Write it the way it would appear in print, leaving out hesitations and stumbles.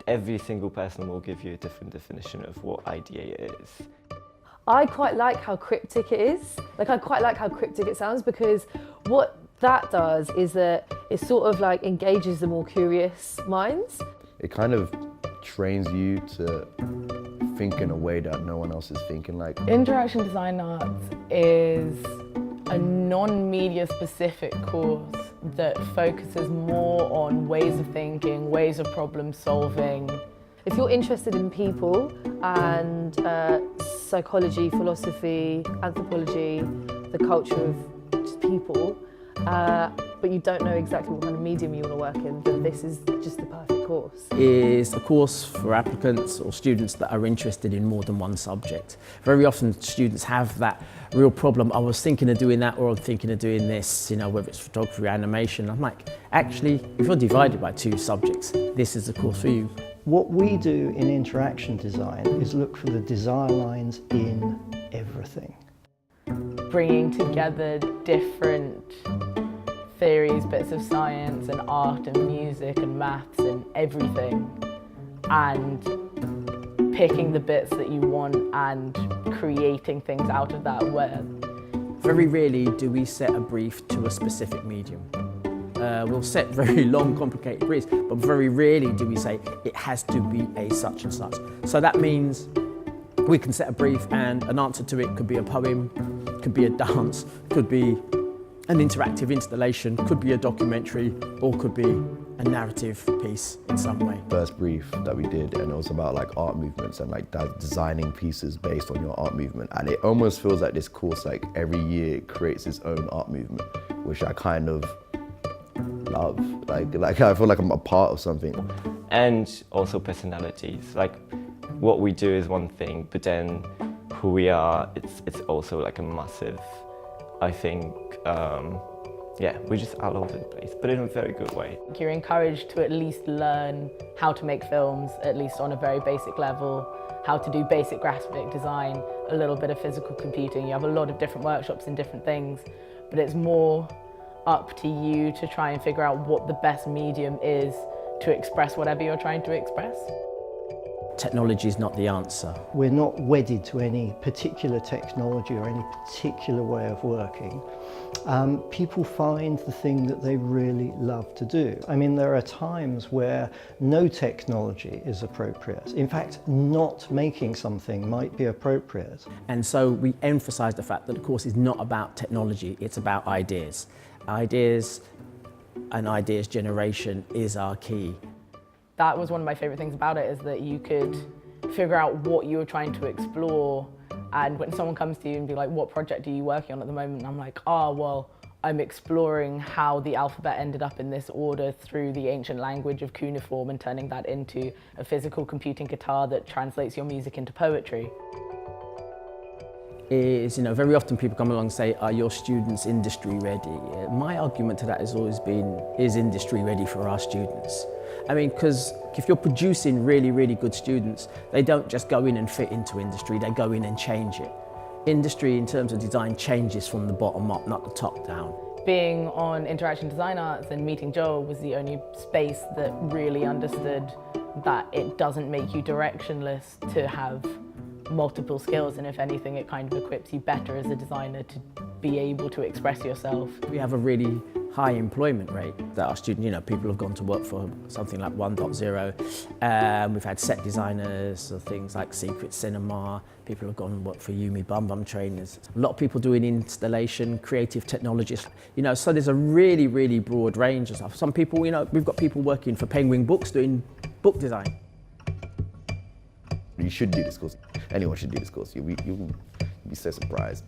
every single person will give you a different definition of what IDA is. I quite like how cryptic it is. Like, I quite like how cryptic it sounds, because what that does is that it sort of like engages the more curious minds. It kind of trains you to think in a way that no one else is thinking like. Interaction design arts is a non-media specific course that focuses more on ways of thinking, ways of problem solving. If you're interested in people and psychology, philosophy, anthropology, the culture of just people, but you don't know exactly what kind of medium you want to work in, then this is just the perfect course. Is a course for applicants or students that are interested in more than one subject. Very often students have that real problem, I was thinking of doing that or I'm thinking of doing this, you know, whether it's photography or animation. I'm like, actually, if you're divided by 2 subjects, this is the course for you. What we do in interaction design is look for the desire lines in everything. Bringing together different theories, bits of science and art and music and maths and everything, and picking the bits that you want and creating things out of that. Very rarely do we set a brief to a specific medium. We'll set very long, complicated briefs, but very rarely do we say it has to be a such and such. So that means we can set a brief and an answer to it could be a poem, could be a dance, could be an interactive installation, could be a documentary, or could be a narrative piece in some way. First brief that we did, and it was about like art movements and like designing pieces based on your art movement. And it almost feels like this course, like every year it creates its own art movement, which I kind of love. Like I feel like I'm a part of something. And also personalities. Like, what we do is one thing, but then who we are, it's also like a massive, I think, yeah, we're just all over the place, but in a very good way. You're encouraged to at least learn how to make films, at least on a very basic level, how to do basic graphic design, a little bit of physical computing. You have a lot of different workshops in different things, but it's more up to you to try and figure out what the best medium is to express whatever you're trying to express. Technology is not the answer. We're not wedded to any particular technology or any particular way of working. People find the thing that they really love to do. I mean, there are times where no technology is appropriate. In fact, not making something might be appropriate. And so we emphasise the fact that the course is not about technology, it's about ideas. Ideas and ideas generation is our key. That was one of my favourite things about it, is that you could figure out what you were trying to explore, and when someone comes to you and be like, what project are you working on at the moment? And I'm like, oh, well, I'm exploring how the alphabet ended up in this order through the ancient language of cuneiform and turning that into a physical computing guitar that translates your music into poetry. Is, you know, very often people come along and say, are your students industry ready? My argument to that has always been, is industry ready for our students? I mean, because if you're producing really, really good students, they don't just go in and fit into industry, they go in and change it. Industry in terms of design changes from the bottom up, not the top down. Being on Interaction Design Arts and meeting Joel was the only space that really understood that it doesn't make you directionless to have multiple skills, and if anything it kind of equips you better as a designer to be able to express yourself. We have a really high employment rate that our students, you know, people have gone to work for something like 1.0. We've had set designers or things like Secret Cinema. People have gone and worked for Yumi Bum Bum trainers. A lot of people doing installation, creative technologists. You know, so there's a really, really broad range of stuff. Some people, you know, we've got people working for Penguin Books doing book design. You should do this course. Anyone should do this course. You'll be so surprised.